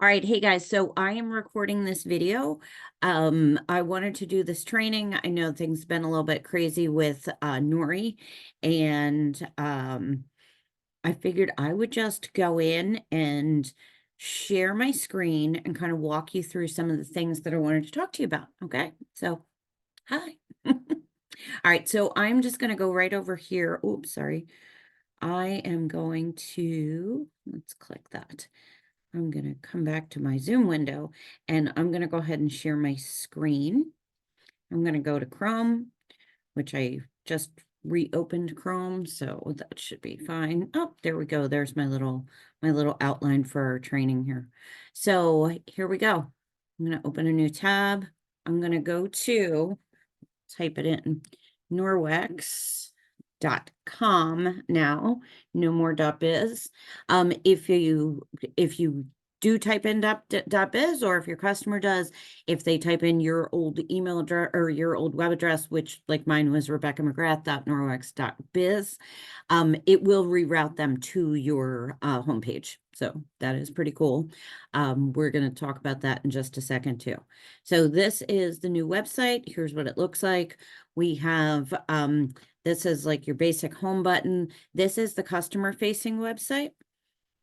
All right, hey guys, so I am recording this video. I wanted to do this training. I know things been a little bit crazy with Nori, and I figured I would just go in and share my screen and kind of walk you through some of the things that I wanted to talk to you about. Okay, so hi. All right, so I'm just going to go right over here. Oops, sorry. I am going to, let's click that. I'm going to come back to my Zoom window and I'm going to go ahead and share my screen. I'm going to go to Chrome, which I just reopened Chrome, so that should be fine. Oh, there we go. There's my little outline for our training here. So here we go. I'm going to open a new tab. I'm going to go to, type it in, norwex.com now, no more .biz. If you do type in .biz, or if your customer does, if they type in your old email address or your old web address, which like mine was RebeccaMcGrath.norwex.biz, it will reroute them to your homepage. So that is pretty cool. We're going to talk about that in just a second too. So this is the new website. Here's what it looks like. We have, this is like your basic home button. This is the customer facing website.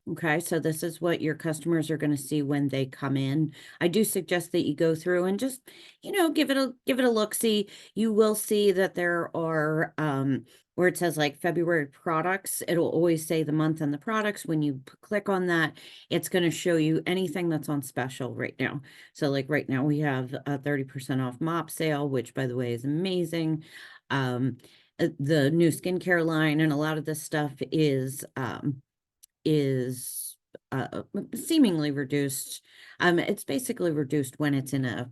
Okay, so this is what your customers are going to see when they come in. I do suggest that you go through and just, give it a look. See, you will see that there are where it says like February products, it'll always say the month and the products. When you click on that, it's going to show you anything that's on special right now. So like right now we have a 30% off mop sale, which by the way is amazing. The new skincare line and a lot of this stuff is seemingly reduced. It's basically reduced when it's in a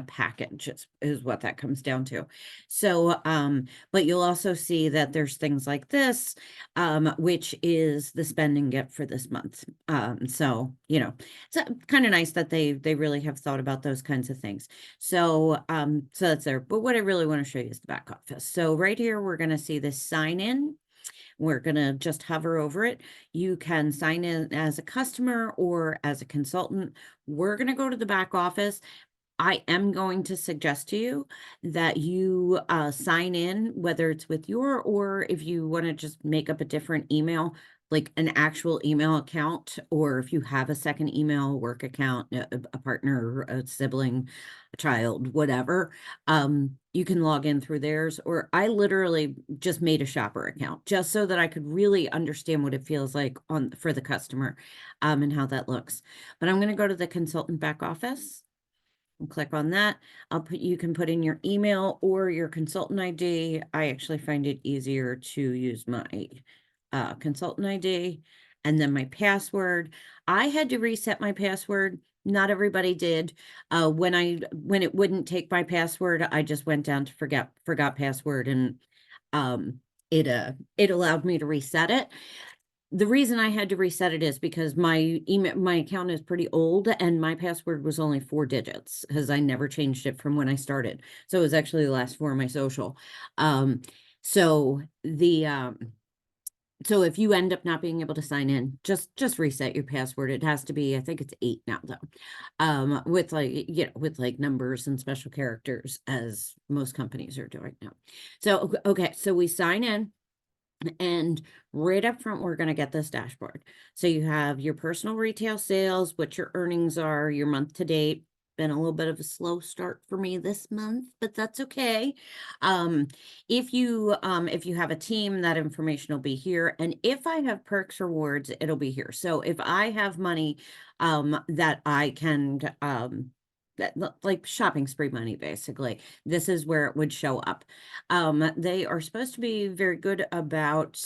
package is what that comes down to. So, but you'll also see that there's things like this, which is the spend and get for this month. So, it's kind of nice that they really have thought about those kinds of things. So, so that's there. But what I really want to show you is the back office. So right here, we're going to see this sign in. We're going to just hover over it. You can sign in as a customer or as a consultant. We're going to go to the back office. I am going to suggest to you that you sign in, whether it's with or if you want to just make up a different email, like an actual email account, or if you have a second email, work account, a partner, a sibling, a child, whatever, you can log in through theirs. Or I literally just made a shopper account just so that I could really understand what it feels like for the customer, and how that looks. But I'm going to go to the consultant back office. And click on that. You can put in your email or your consultant ID. I actually find it easier to use my consultant ID and then my password. I had to reset my password. Not everybody did. When it wouldn't take my password, I just went down to forgot password, and it allowed me to reset it. The reason I had to reset it is because my account is pretty old and my password was only 4 digits because I never changed it from when I started. So it was actually the last 4 of my social. So so if you end up not being able to sign in, just reset your password. It has to be, I think it's 8 now though. With like numbers and special characters, as most companies are doing now. So okay, so we sign in. And right up front, we're going to get this dashboard. So you have your personal retail sales, what your earnings are, your month to date. Been a little bit of a slow start for me this month, but that's okay. If you have a team, that information will be here. And if I have perks rewards, it'll be here. So if I have money that I can that like shopping spree money, basically, this is where it would show up. They are supposed to be very good about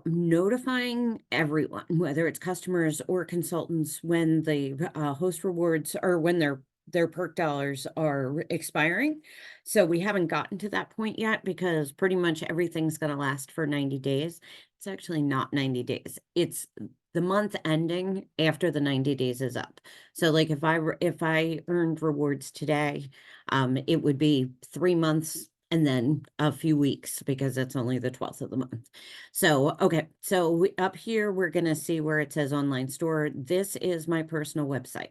notifying everyone, whether it's customers or consultants, when the host rewards or when their perk dollars are expiring. So we haven't gotten to that point yet because pretty much everything's going to last for 90 days. It's actually not 90 days. It's the month ending after the 90 days is up. So like if I earned rewards today, it would be 3 months and then a few weeks because it's only the 12th of the month. So, okay, so up here, we're going to see where it says online store. This is my personal website.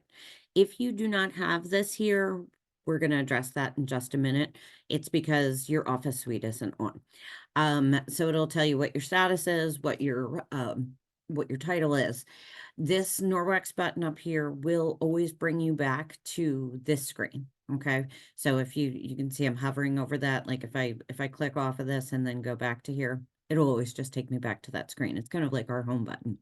If you do not have this here, we're going to address that in just a minute. It's because your office suite isn't on. So it'll tell you what your status is, what your title is. This Norwex button up here will always bring you back to this screen. Okay. So if you can see I'm hovering over that, like if I click off of this and then go back to here, it'll always just take me back to that screen. It's kind of like our home button.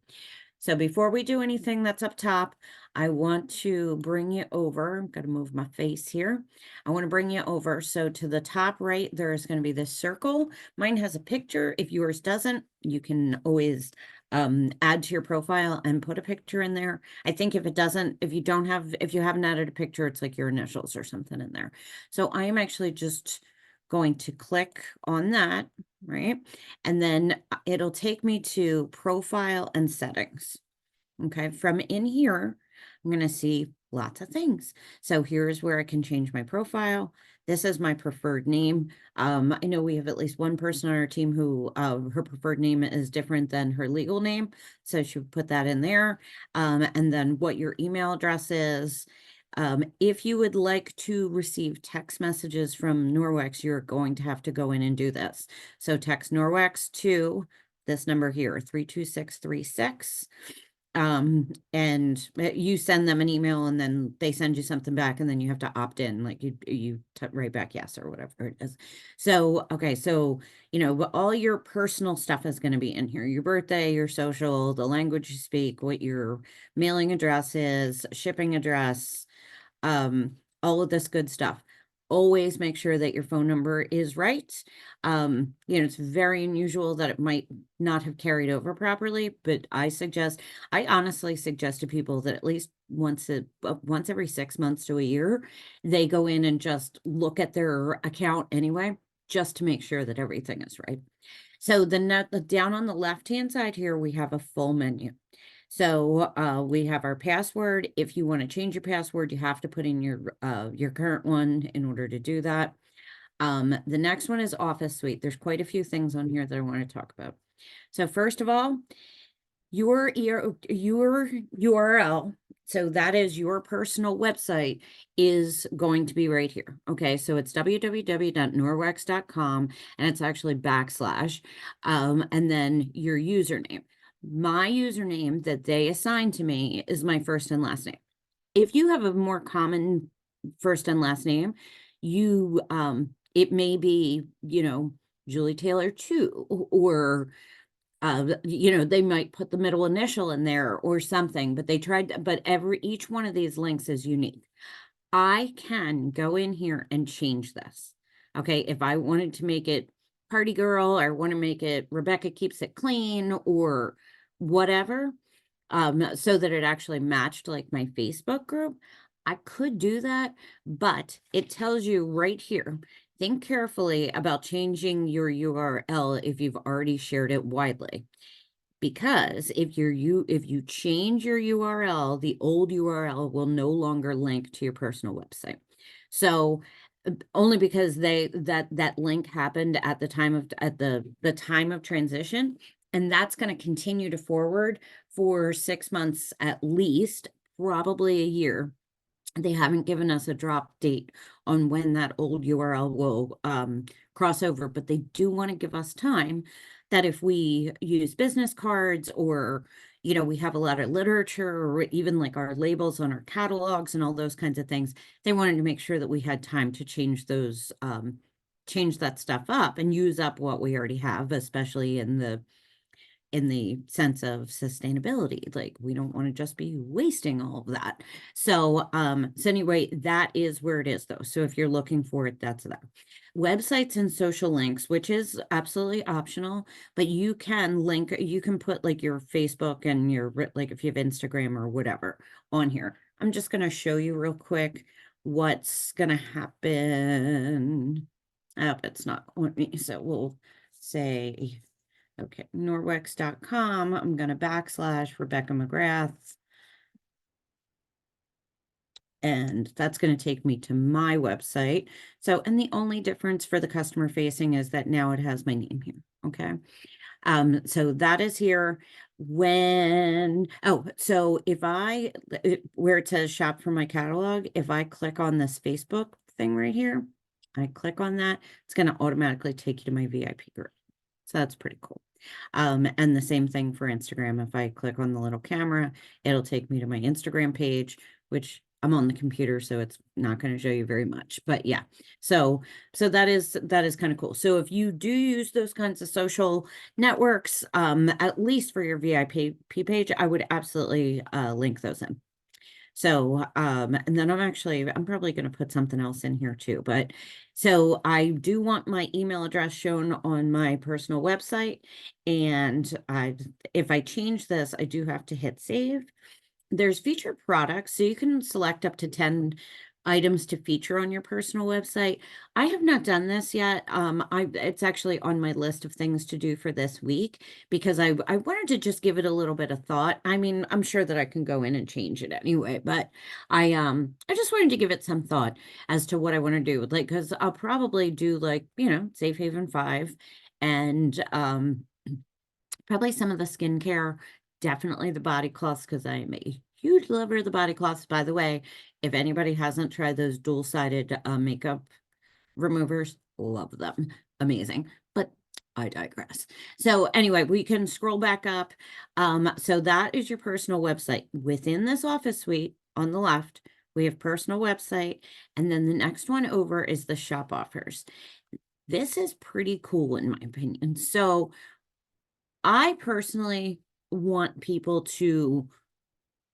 So before we do anything that's up top, I want to bring you over. I'm going to move my face here. I want to bring you over. So to the top right, there is going to be this circle. Mine has a picture. If yours doesn't, you can always add to your profile and put a picture in there. I think if you haven't added a picture, it's like your initials or something in there. So I am actually just going to click on that, right? And then it'll take me to profile and settings. Okay, from in here, I'm going to see lots of things. So here's where I can change my profile. This is my preferred name. I know we have at least one person on our team who her preferred name is different than her legal name. So she would put that in there. And then what your email address is. If you would like to receive text messages from Norwex, you're going to have to go in and do this. So text Norwex to this number here, 32636. And you send them an email and then they send you something back and then you have to opt in, like you write back yes or whatever it is. So, okay, so, but all your personal stuff is going to be in here, your birthday, your social, the language you speak, what your mailing address is, shipping address, all of this good stuff. Always make sure that your phone number is right. It's very unusual that it might not have carried over properly, but I honestly suggest to people that at least once every 6 months to a year, they go in and just look at their account anyway, just to make sure that everything is right. So down on the left-hand side here, we have a full menu. So we have our password. If you want to change your password, you have to put in your current one in order to do that. The next one is Office Suite. There's quite a few things on here that I want to talk about. So first of all, your URL, so that is your personal website, is going to be right here. Okay, so it's www.norwex.com and it's actually / and then your username. My username that they assign to me is my first and last name. If you have a more common first and last name, it may be, Julie Taylor 2, or they might put the middle initial in there or something, but each one of these links is unique. I can go in here and change this. Okay, if I wanted to make it Party Girl, or want to make it Rebecca Keeps It Clean or whatever, so that it actually matched like my Facebook group, I could do that, but it tells you right here, think carefully about changing your URL if you've already shared it widely. Because if you change your URL, the old URL will no longer link to your personal website. So only because that link happened at the time of transition, and that's going to continue to forward for 6 months at least, probably a year. They haven't given us a drop date on when that old URL will cross over, but they do want to give us time that if we use business cards, or we have a lot of literature, or even like our labels on our catalogs and all those kinds of things, they wanted to make sure that we had time to change that stuff up and use up what we already have, especially in the sense of sustainability. Like, we don't want to just be wasting all of that. So anyway, that is where it is though. So if you're looking for it, that's that. Websites and social links, which is absolutely optional, but you can put like your Facebook and like if you have Instagram or whatever on here. I'm just going to show you real quick what's going to happen. Oh, it's not on me. So we'll say, okay, norwex.com. I'm going to / Rebecca McGrath. And that's going to take me to my website. So, and the only difference for the customer facing is that now it has my name here. Okay. So that is here. So if where it says shop for my catalog, if I click on this Facebook thing right here, I click on that, it's going to automatically take you to my VIP group. So that's pretty cool. And the same thing for Instagram. If I click on the little camera, it'll take me to my Instagram page, which I'm on the computer, so it's not going to show you very much. But yeah, so that is kind of cool. So if you do use those kinds of social networks, at least for your VIP page, I would absolutely link those in. So, and then I'm probably going to put something else in here too, but so I do want my email address shown on my personal website. And if I change this, I do have to hit save. There's featured products, so you can select up to 10 items to feature on your personal website. I have not done this yet. It's actually on my list of things to do for this week because I wanted to just give it a little bit of thought. I mean, I'm sure that I can go in and change it anyway, but I just wanted to give it some thought as to what I want to do. Like, because I'll probably do like, Safe Haven 5 and probably some of the skincare, definitely the body cloths, because I am a huge lover of the body cloths. By the way, if anybody hasn't tried those dual-sided makeup removers, love them. Amazing. But I digress. So anyway, we can scroll back up. So that is your personal website. Within this office suite on the left, we have personal website. And then the next one over is the shop offers. This is pretty cool in my opinion. So I personally want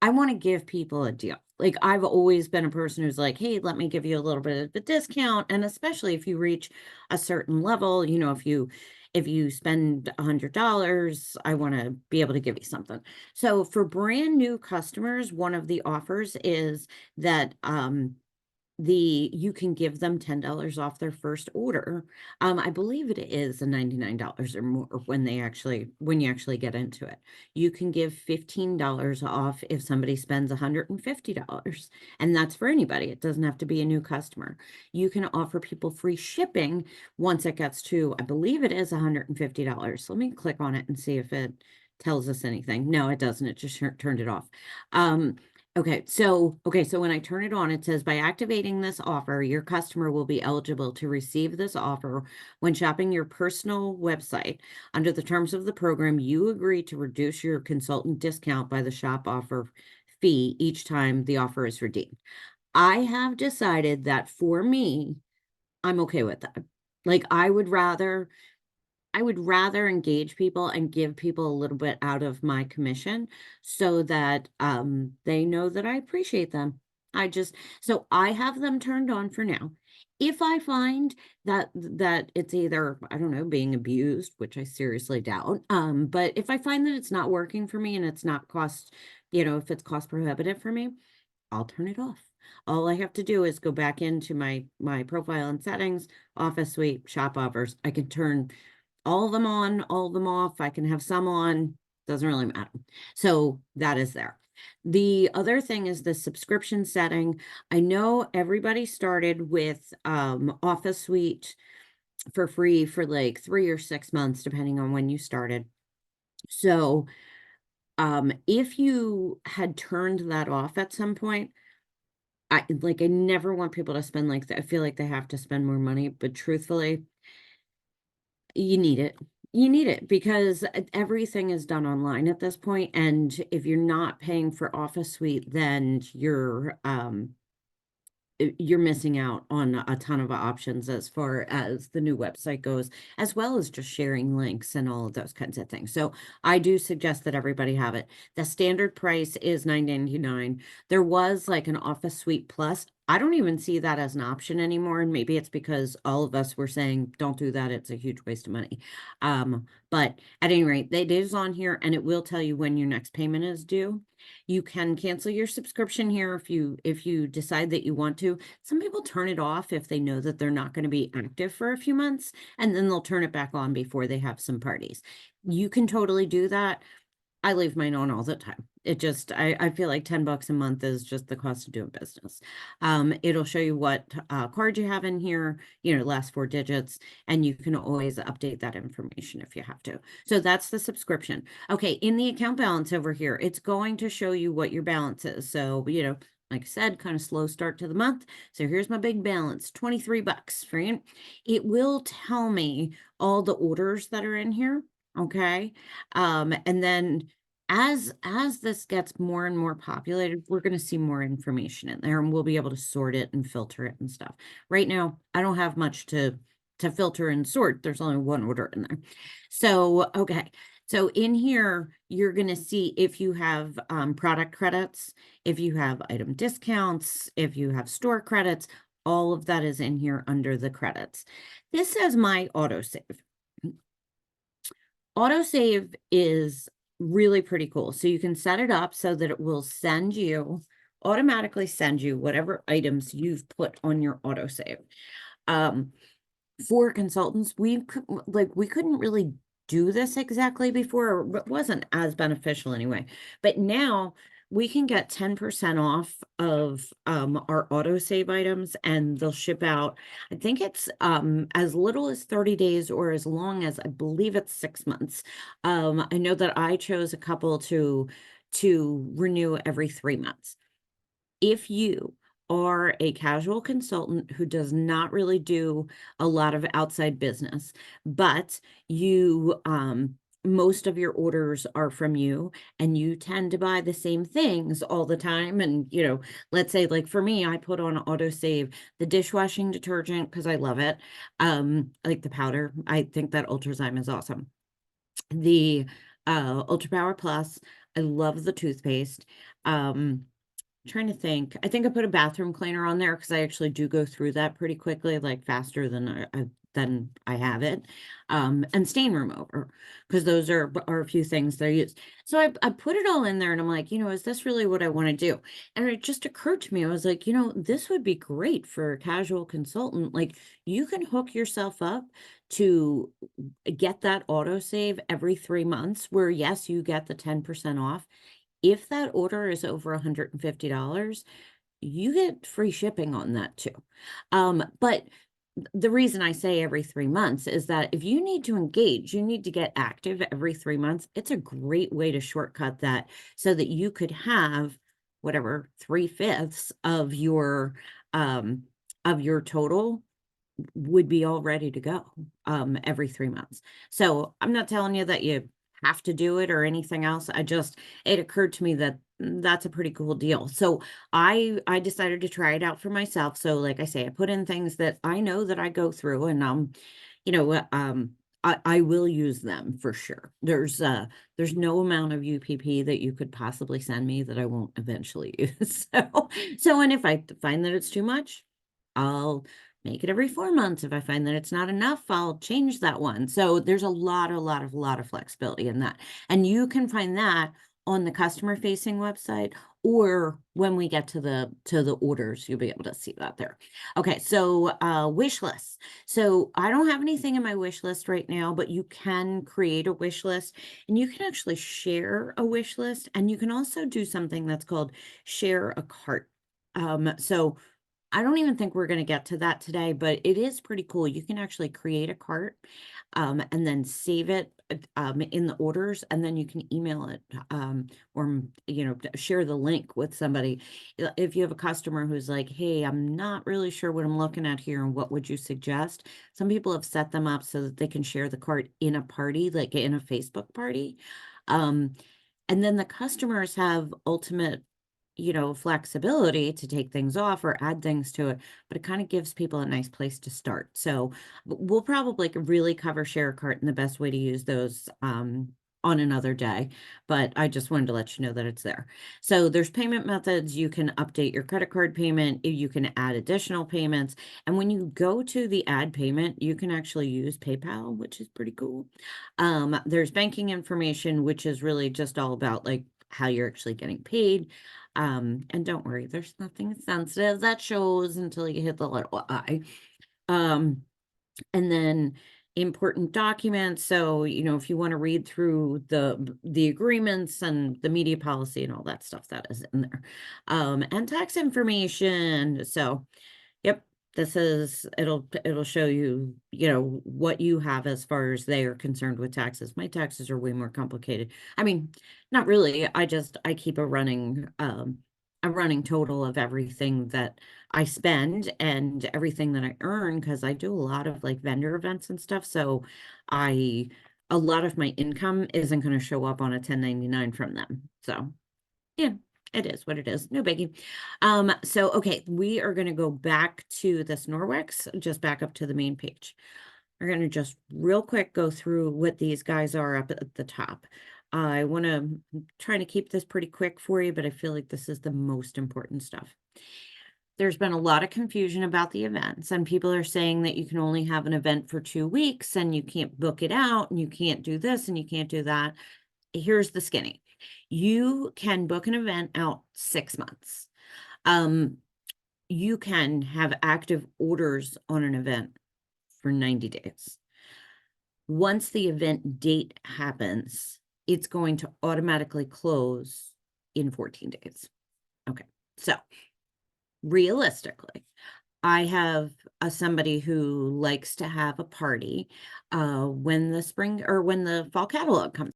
I want to give people a deal. Like I've always been a person who's like, hey, let me give you a little bit of a discount. And especially if you reach a certain level, if you spend $100, I want to be able to give you something. So for brand new customers, one of the offers is that you can give them $10 off their first order. I believe it is a $99 or more when you actually get into it. You can give $15 off if somebody spends $150, and that's for anybody. It doesn't have to be a new customer. You can offer people free shipping once it gets to, I believe it is $150. Let me click on it and see if it tells us anything. No, it doesn't. It just turned it off. Okay, so when I turn it on, it says by activating this offer, your customer will be eligible to receive this offer when shopping your personal website. Under the terms of the program, you agree to reduce your consultant discount by the shop offer fee each time the offer is redeemed. I have decided that for me, I'm okay with that. Like I would rather engage people and give people a little bit out of my commission so that they know that I appreciate them. So I have them turned on for now. If I find that it's either, I don't know, being abused, which I seriously doubt, but if I find that it's not working for me and it's not if it's cost prohibitive for me, I'll turn it off. All I have to do is go back into my profile and settings, office suite, shop offers. I can turn all of them on, all of them off. I can have some on, doesn't really matter. So that is there. The other thing is the subscription setting. I know everybody started with Office Suite for free for like 3 or 6 months, depending on when you started. So if you had turned that off at some point, I never want people to spend I feel like they have to spend more money, but truthfully, you need it. You need it because everything is done online at this point. And if you're not paying for Office Suite, then you're missing out on a ton of options as far as the new website goes, as well as just sharing links and all of those kinds of things. So I do suggest that everybody have it. The standard price is $9.99. There was like an Office Suite Plus. I don't even see that as an option anymore. And maybe it's because all of us were saying, don't do that. It's a huge waste of money. But at any rate, it is on here and it will tell you when your next payment is due. You can cancel your subscription here if you decide that you want to. Some people turn it off if they know that they're not going to be active for a few months, and then they'll turn it back on before they have some parties. You can totally do that. I leave mine on all the time. It just, I feel like $10 a month is just the cost of doing business. It'll show you what card you have in here, last four digits, and you can always update that information if you have to. So that's the subscription. Okay, in the account balance over here, it's going to show you what your balance is. So, like I said, kind of slow start to the month. So here's my big balance, $23 for you. It will tell me all the orders that are in here. Okay. And then as this gets more and more populated, we're going to see more information in there and we'll be able to sort it and filter it and stuff. Right now, I don't have much to filter and sort. There's only one order in there. So, okay. So in here, you're going to see if you have product credits, if you have item discounts, if you have store credits, all of that is in here under the credits. This says my autosave. Autosave is really pretty cool. So you can set it up so that it will automatically send you whatever items you've put on your autosave. For consultants, we couldn't really do this exactly before, or it wasn't as beneficial anyway. But now we can get 10% off of our autosave items, and they'll ship out. I think it's as little as 30 days or as long as, I believe it's 6 months. I know that I chose a couple to renew every 3 months. If you are a casual consultant who does not really do a lot of outside business, but most of your orders are from you and you tend to buy the same things all the time. And, let's say like for me, I put on autosave the dishwashing detergent because I love it. Like the powder. I think that Ultrazyme is awesome. The Ultra Power Plus, I love the toothpaste. Trying to think. I think I put a bathroom cleaner on there because I actually do go through that pretty quickly, like faster than I have it. And stain remover, because those are a few things that I use. So I put it all in there and I'm like, is this really what I want to do? And it just occurred to me, I was like, this would be great for a casual consultant. Like you can hook yourself up to get that autosave every 3 months, where yes, you get the 10% off. If that order is over $150, you get free shipping on that too. But the reason I say every 3 months is that if you need to engage, you need to get active every 3 months. It's a great way to shortcut that so that you could have whatever 3/5 of your total would be all ready to go every 3 months. So I'm not telling you that you have to do it or anything else. It occurred to me that that's a pretty cool deal. So I decided to try it out for myself. So like I say, I put in things that I know that I go through, and I will use them for sure. There's no amount of UPP that you could possibly send me that I won't eventually use. And if I find that it's too much, I'll make it every 4 months. If I find that it's not enough, I'll change that one. So there's a lot of flexibility in that. And you can find that on the customer facing website, or when we get to the orders, you'll be able to see that there. Okay, so wish lists. So I don't have anything in my wish list right now, but you can create a wish list and you can actually share a wish list, and you can also do something that's called share a cart. So I don't even think we're going to get to that today, but it is pretty cool. You can actually create a cart and then save it in the orders, and then you can email it or share the link with somebody. If you have a customer who's like, hey, I'm not really sure what I'm looking at here and what would you suggest? Some people have set them up so that they can share the cart in a party, like in a Facebook party. And then the customers have ultimate flexibility to take things off or add things to it, but it kind of gives people a nice place to start. So we'll probably really cover share a cart and the best way to use those on another day, but I just wanted to let you know that it's there. So there's payment methods. You can update your credit card payment. You can add additional payments. And when you go to the add payment, you can actually use PayPal, which is pretty cool. There's banking information, which is really just all about like how you're actually getting paid. And don't worry, there's nothing sensitive that shows until you hit the little I. And then important documents. So, if you want to read through the agreements and the media policy and all that stuff that is in there. And tax information. So, yep, it'll show you, what you have as far as they are concerned with taxes. My taxes are way more complicated. I mean, not really. I keep a running total of everything that I spend and everything that I earn, because I do a lot of like vendor events and stuff. So I a lot of my income isn't going to show up on a 1099 from them. So yeah, it is what it is. No biggie. So okay, we are going to go back to this Norwex, just back up to the main page. We're going to just real quick go through what these guys are up at the top. I want to try to keep this pretty quick for you, but I feel like this is the most important stuff. There's been a lot of confusion about the events, and people are saying that you can only have an event for 2 weeks and you can't book it out and you can't do this and you can't do that. Here's the skinny. You can book an event out 6 months. You can have active orders on an event for 90 days. Once the event date happens, it's going to automatically close in 14 days. Okay, so realistically, I have somebody who likes to have a party when the spring or when the fall catalog comes